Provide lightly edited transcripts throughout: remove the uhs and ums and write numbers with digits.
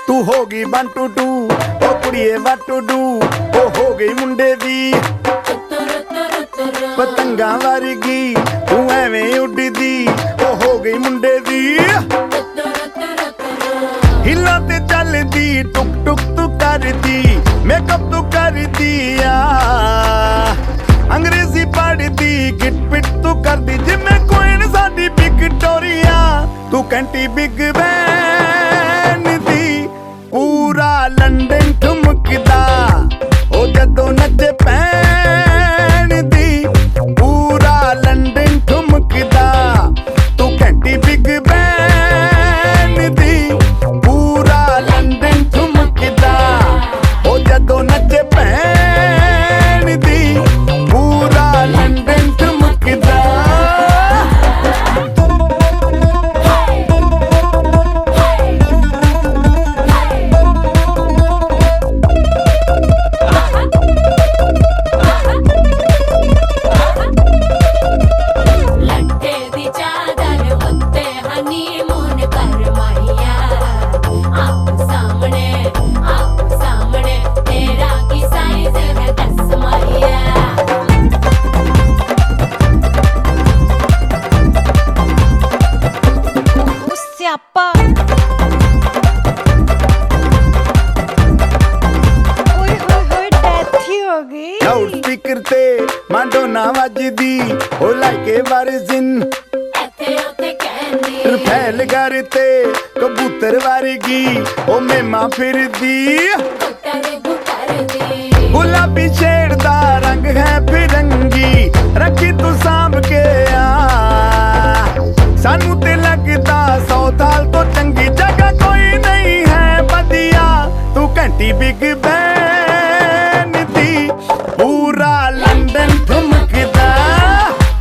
तू होगी 1 2 2 ओ कुड़िए what to do ओ हो गई मुंडे दी पतंगा वर्गी तू एवें उड़दी ओ हो गई मुंडे दी हिला ते चलदी टुक टुक तू करदी मेकअप तू कर दिया अंग्रेजी पढ़दी गिट पिट तू कर दी जिम्मे क्वीन साडी विक्टोरिया तू कैंटी बिग बैन दी पूरा लंदन ठुमकदा ओ जदों नचे पैन दी पूरा लंदन ठुमकदा तू कैंटी बिग बैन दी पूरा लंदन ठुमकदा ओ जदों नचे पैन दी पूरा लंदन ठुमकदा लाउड स्पीकर ते माडोना वजदी ओ लाइके वर्जिन फैल घर ते कबूतर वर्गी ओ मेमा फिरदी गुलाबी शेड दा रंग है फिरंगी रखी तू सांभ के सानू ते लगदा 100 साल तो चंगी जगह कोई नहीं है बदिया तू घंटी बिग बैन दी पूरा लंदन ठुमकदा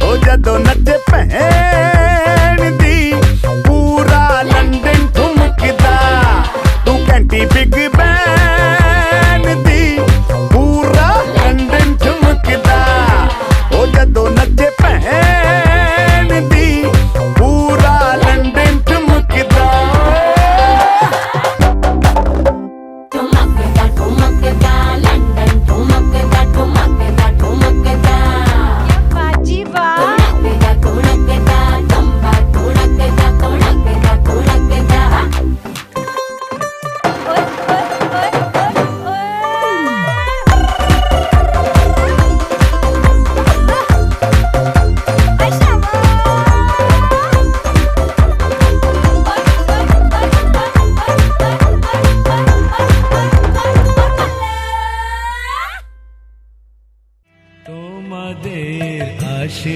ओ जदों नचे भैन दी पूरा लंदन ठुमकदा तू घंटी बिग बैन दी पूरा लंदन ठुमकदा ओ जदों नचे भैन दी पूरा लंदन ठुमकदा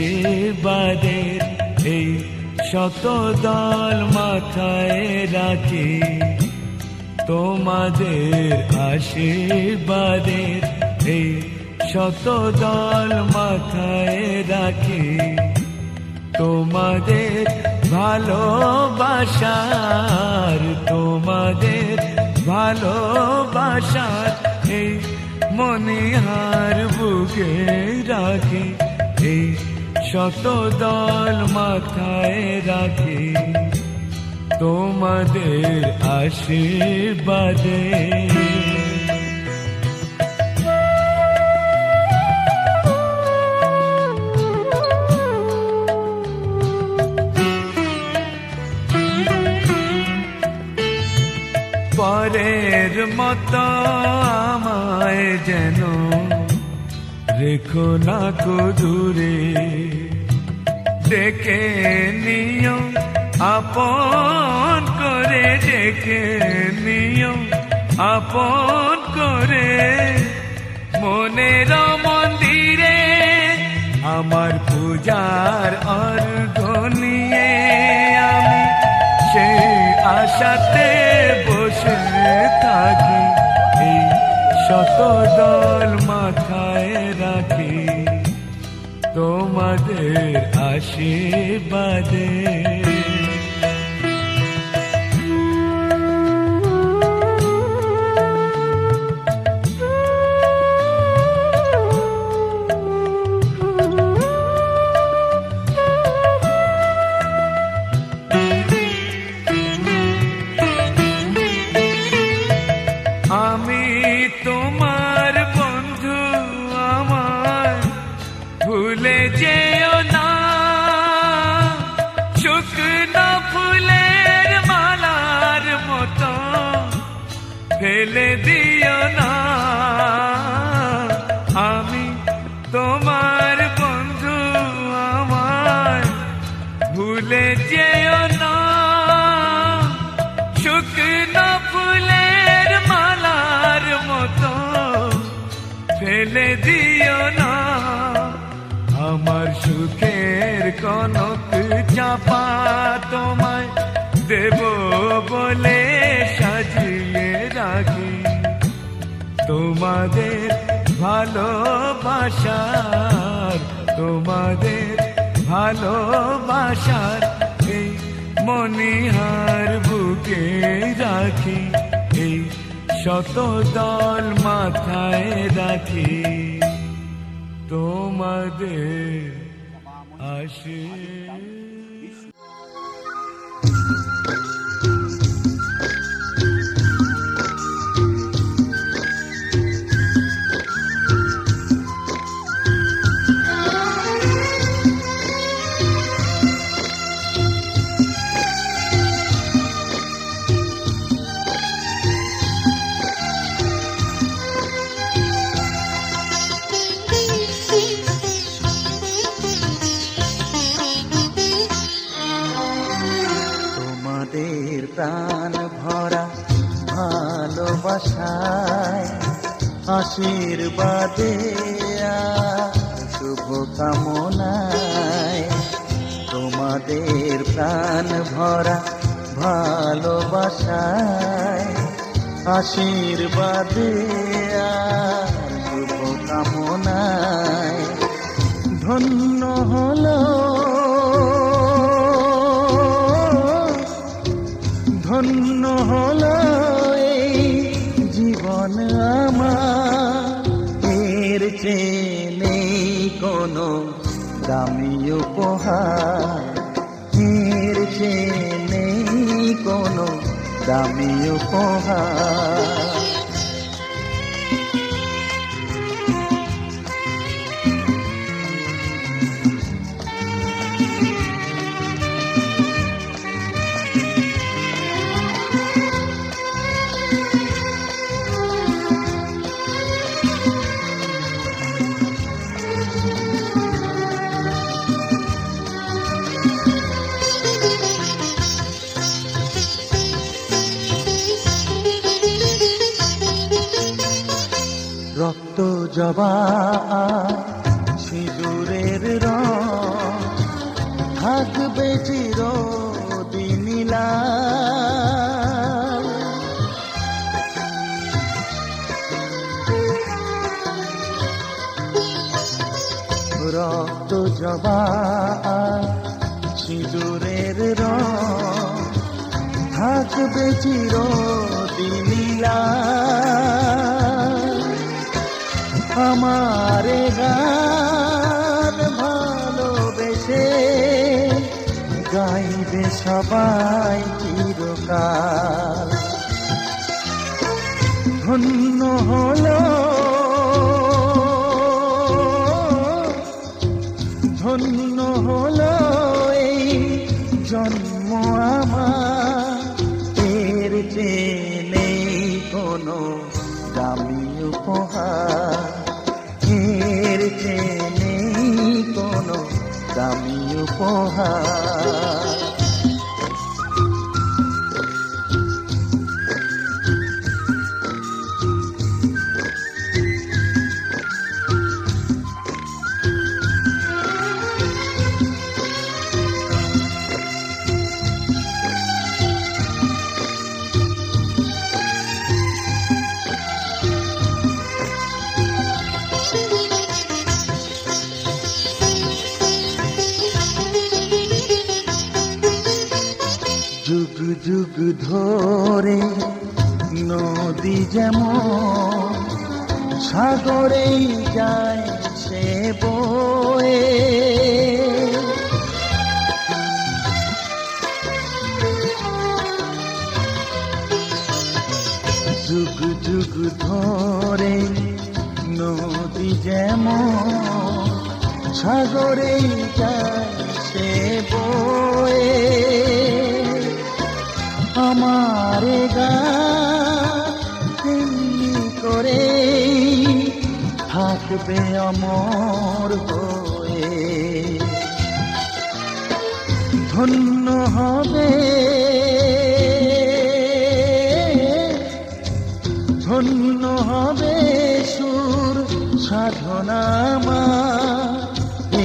আশীর্বাদের এই শত দল মাথায় রাখি তোমাদের আশীর্বাদের এই শত দল মাথায় রাখি তোমাদের ভালোবাসার এই মনিহার বুকে রাখি এই শত দল মাথায় রাখি তোমাদের আশীর্বাদে পরের মতো আমায় যেন রেখো না কো দূরে ডেকে নিও আপন করে ডেকে নিও আপন করে মনের মন্দিরে আমার পূজার অর্ঘ নিয়ে আমি সেই আশাতে বসে থাকি এই শত দল মাথায় রাখি তোমাদের আশীর্বাদে ফেলে দিও না। আমি তোমার বন্ধু, আমায় ভুলে যেও না। শুকনো ফুলের মালার মতো ফেলে দিও না। আমার সুখের কনক চাপা তোমায় দেব বলে সাজিয়ে রাখি। তোমাদের ভালোবাসার, তোমাদের ভালোবাসার এই মনিহার বুকে রাখি, এই শত দল মাথায় রাখি। তোমাদের আসে প্রাণ ভরা ভালোবাসায়, আশীর্বাদে শুভ কামনায়। তোমাদের প্রাণ ভরা ভালোবাসায়, আশীর্বাদে শুভ কামনায়। ধন্য হলো, ধন্য হলো এই জীবন আমার। এর চেয়ে নেই কোনো দামি উপহার, এর চেয়ে নেই কোনো দামি উপহার। রক্ত জবা সিঁদুরের রং থাকবে চিরদিন লাল। রক্ত জবা সিঁদুরের রং থাকবে চিরদিন লাল। আমারে গান ভালোবেসে গাইবে সবাই চিরকাল। ধন্য হলো, ধন্য হলো এই জন্ম আমার। এর চেয়ে নেই কোনো দামি উপহার, এর চেয়ে নেই কোনো দামি উপহার। যুগ যুগ ধরে নদী যেমন সাগরেই যায় সে বয়ে, যুগ যুগ ধরে নদী যেমন সাগরেই যায় সে বয়ে। আমার গান করে থাকবে অমর হয়ে। ধন্য হবে, ধন্য হবে সুর সাধনা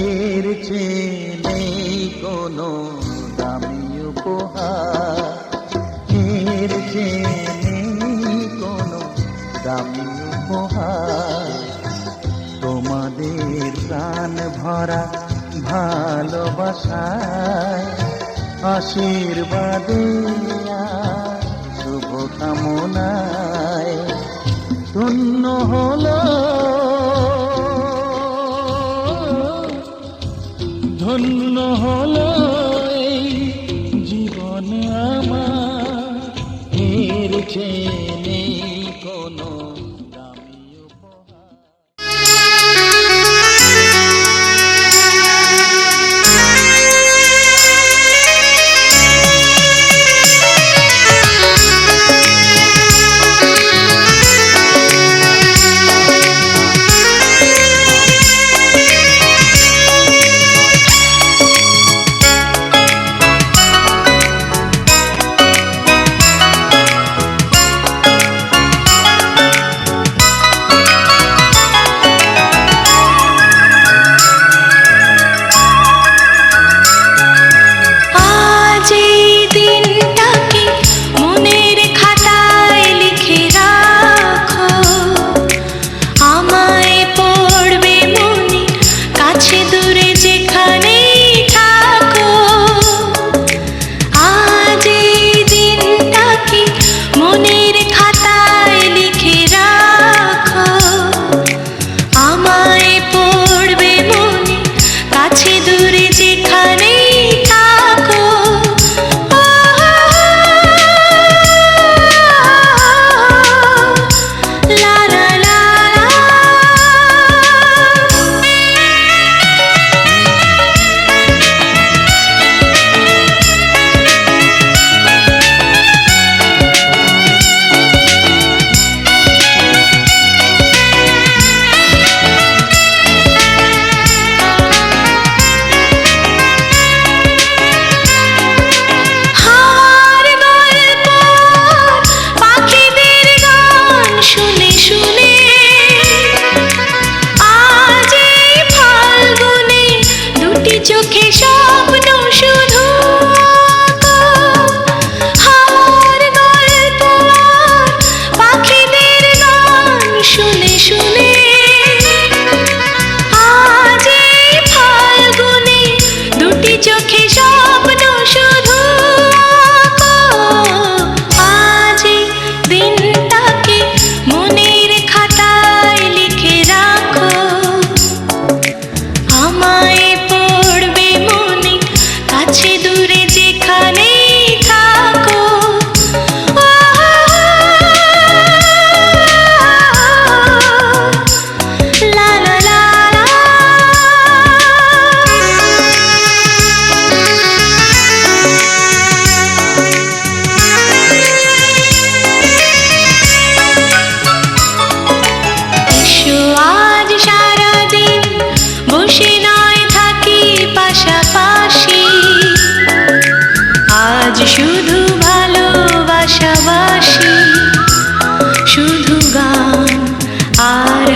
এর চেয়ে নেই কোনো দামি উপহার, এর চেয়ে নেই কোনো দামি উপহার। তোমাদের প্রাণ ভরা ভালোবাসায় আশীর্বাদে শুভ কামনায় ধন্য হলো, ধন্য হলো এই জীবন আমার, এর চেয়ে নেই কোনো দামি উপহার।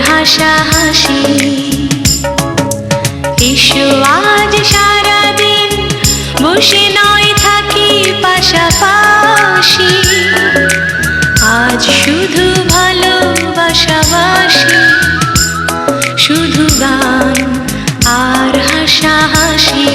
হাসাহাসি এসো আজ সারাদিন বসে নয় থাকি পাশাপাশি আজ শুধু ভালোবাসাবাসি শুধু গান আর হাসাহাসি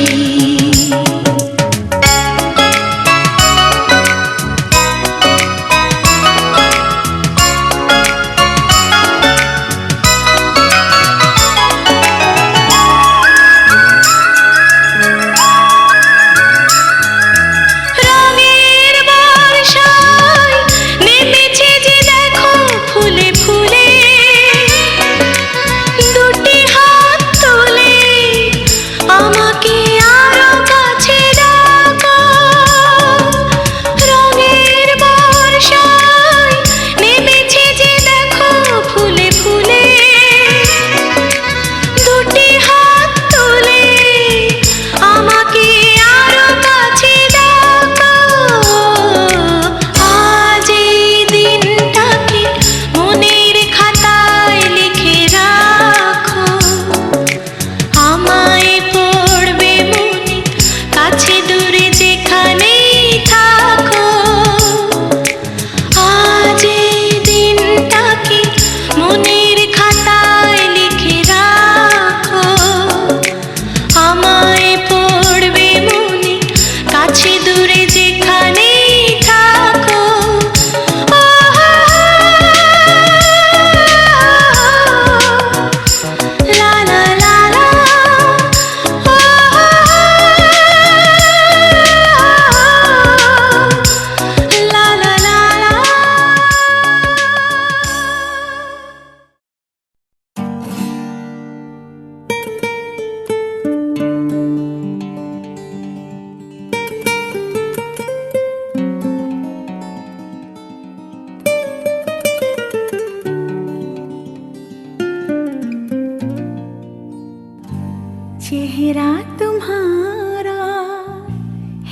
मेरा तुम्हारा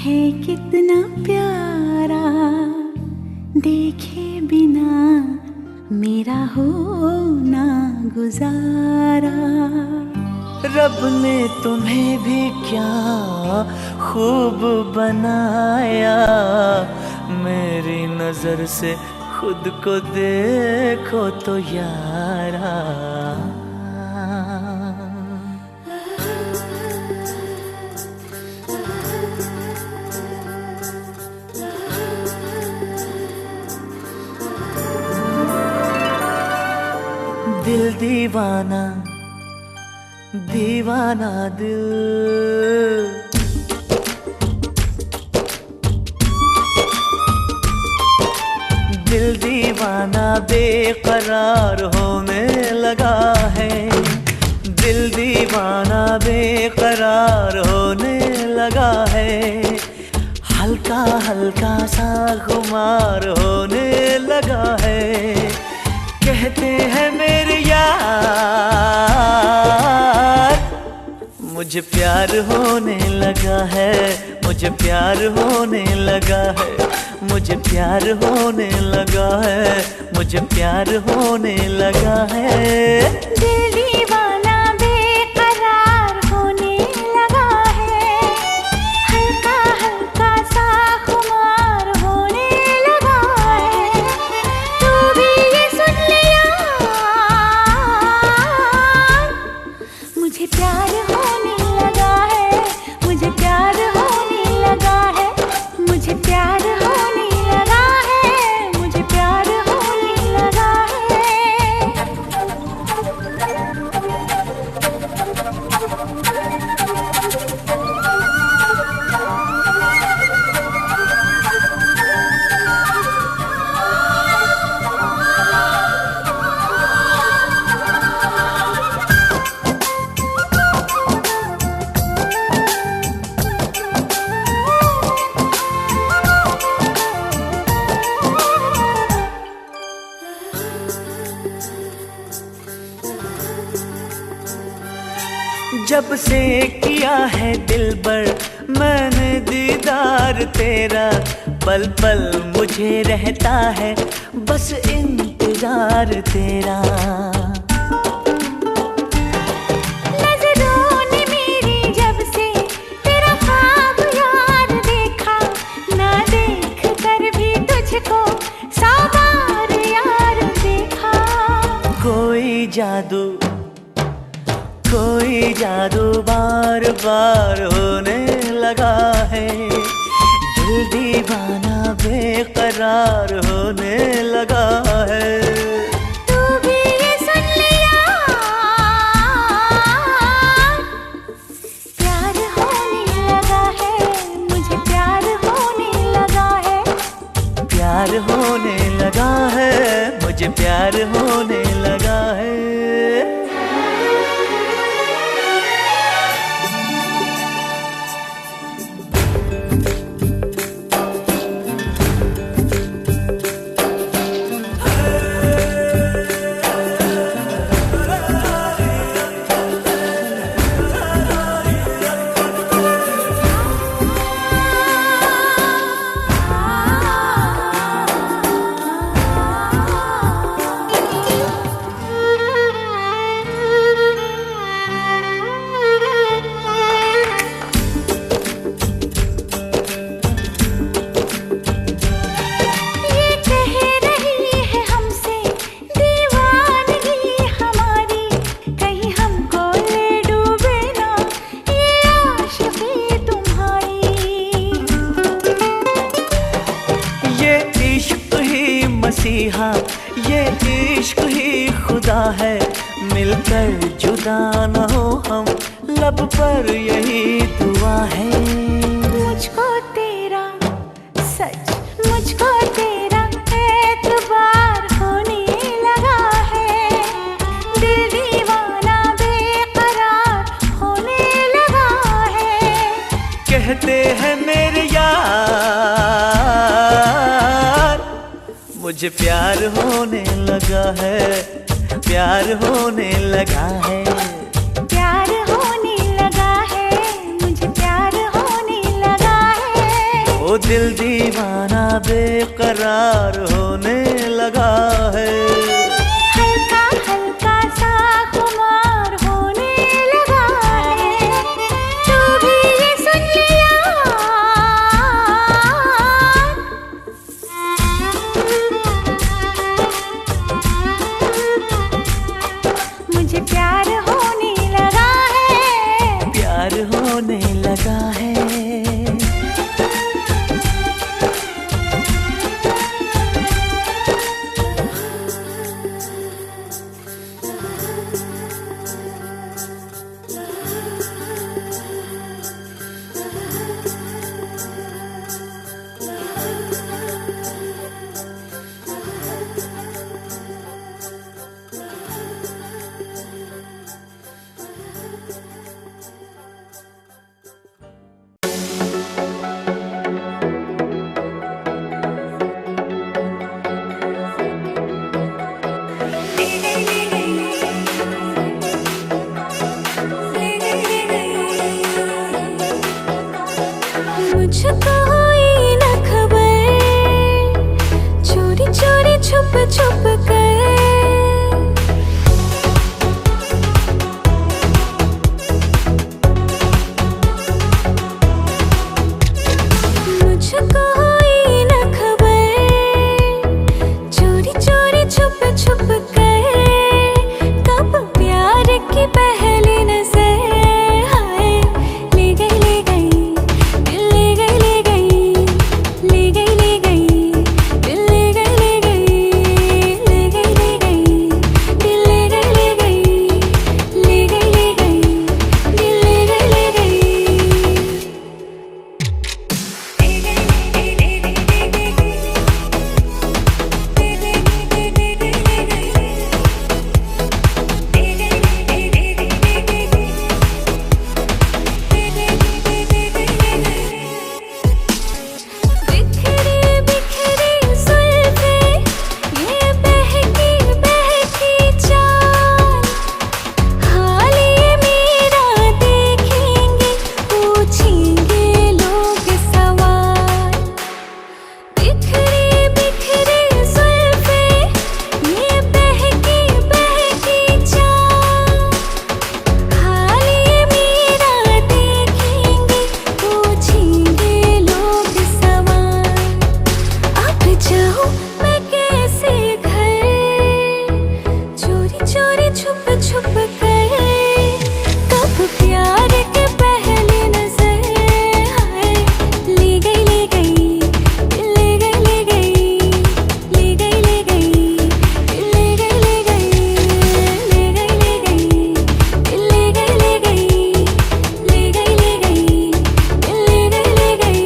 है कितना प्यारा, देखे बिना मेरा होना गुजारा। रब ने तुम्हें भी क्या खूब बनाया, मेरी नजर से खुद को देखो तो यारा। दिल दीवाना दीवाना दिल, दिल दीवाना बेकरार होने लगा है, दिल दीवाना बेकरार होने लगा है, हल्का हल्का सा खुमार होने लगा है। कहते हैं मेरे यार मुझे प्यार होने लगा है, मुझे प्यार होने लगा है, मुझे प्यार होने लगा है, मुझे प्यार होने लगा है। दिल दीवाना बेकरार होने लगा है, हल्का हल्का सा खुमार होने लगा है। तू भी ये सुन ले यार, मुझे प्यार होने लगा है, मुझे प्यार होने लगा है, मुझे प्यार होने लगा है, मुझे प्यार होने लगा है। जब से किया है दिलबर मैंने दीदार तेरा, पल पल मुझे रहता है बस इंतजार तेरा। नजरों ने मेरी जब से तेरा ख्वाब यार देखा, ना देख कर भी तुझको 100 बार यार देखा। कोई जादू बार बार होने लगा है, दिल दीवाना बेकरार होने लगा है। तू भी ये सुन ले यार, प्यार होने लगा है, मुझे प्यार होने लगा है, प्यार होने लगा है, मुझे प्यार होने लगा है। मसीहा ये इश्क ही खुदा है, मिलकर जुदा न हो हम लब पर यही दुआ है। मुझको तेरा सच, मुझको तेरा एतबार होने लगा है, दिल दीवाना बेकरार होने लगा है। कहते हैं मेरे यार मुझे प्यार होने लगा है, प्यार होने लगा है, प्यार होने लगा है, दिल दीवाना बेकरार होने लगा है। हल्का हल्का सा खुमार होने लगा है, तू भी ये सुन लिया। मुझे प्यार होने लगा है, प्यार होने लगा है। मुझको हुई न खबर, चोरी चोरी छुप छुप कर। मुझको हुई न खबर, चोरी चोरी छुप छुप कर। कब प्यार की पहली नजर हाय ले गई ले गई, दिल ले गई ले गई, ले गई ले गई, दिल ले गई ले गई, ले गई ले गई, दिल ले गई ले गई, ले गई ले गई, दिल ले गई ले गई। बिखरी बिखरी जुल्फें, ये बहकी बहकी चाल, हाल ये मेरा देखेंगे, पूछेंगे लोग सवाल। बिखरी बिखरी जुल्फें, ये बहकी बहकी चाल, हाल ये मेरा देखेंगे, पूछेंगे लोग सवाल। अब जाऊं मैं कैसे घर, चोरी चोरी छुप छुप कर। कब प्यार के पहली नजर हाय ले गई ले गई, दिल ले गई ले गई, ले गई ले गई, दिल ले गई ले गई, ले गई ले गई, दिल ले गई ले गई, ले गई ले गई, दिल ले गई ले गई।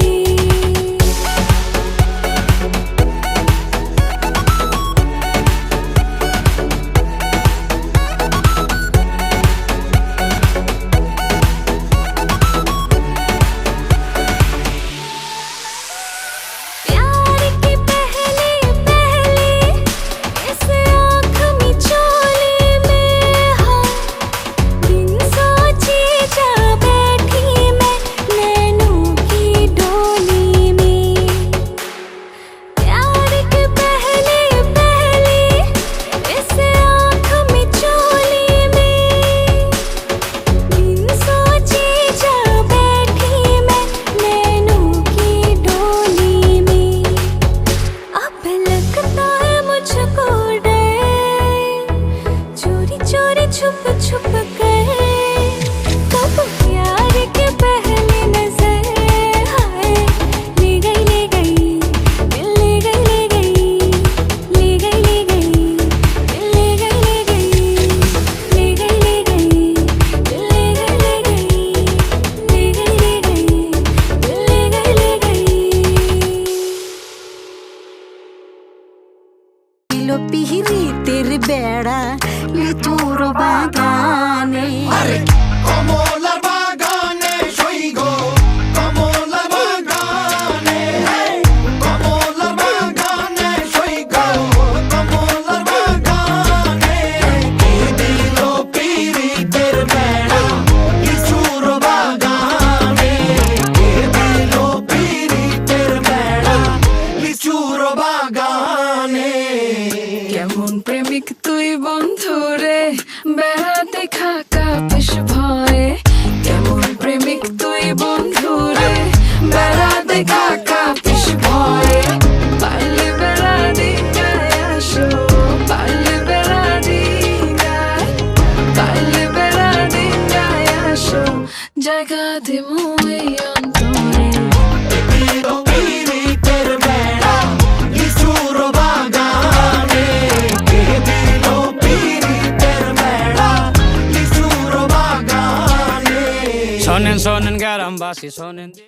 प्यार की पहली पहली इस आँख मिचोले में हाँ, बिन सोचे जा बैठी मैं नैनों की डोली में। प्यार की पहली पहली इस आँख मिचोले में, बिन सोचे जा बैठी मैं नैनों की डोली में। अब लगता है मुझको डर, चोरी चोरी छुप छुप कर। कब प्यार के पहली नजर हाय ले गई ले गई, दिल ले गई ले गई, ले गई ले गई, दिल ले गई ले गई, ले गई ले गई, दिल ले गई ले गई, ले गई ले गई, दिल ले गई ले गई। लो पिहरी तेरे बेड़ा ले चोर बागाने। কমলার বাগানে সই গো, কমলার বাগানে, কমলার বাগানে সই গো, কমলার বাগানে। কে দিল পীড়িতের বেড়া লিচুর বাগানে, কে দিল পীড়িতের জায়গা দিমু এই অন্তরে শোনেন শোনেন গ্রামবাসী শোনেন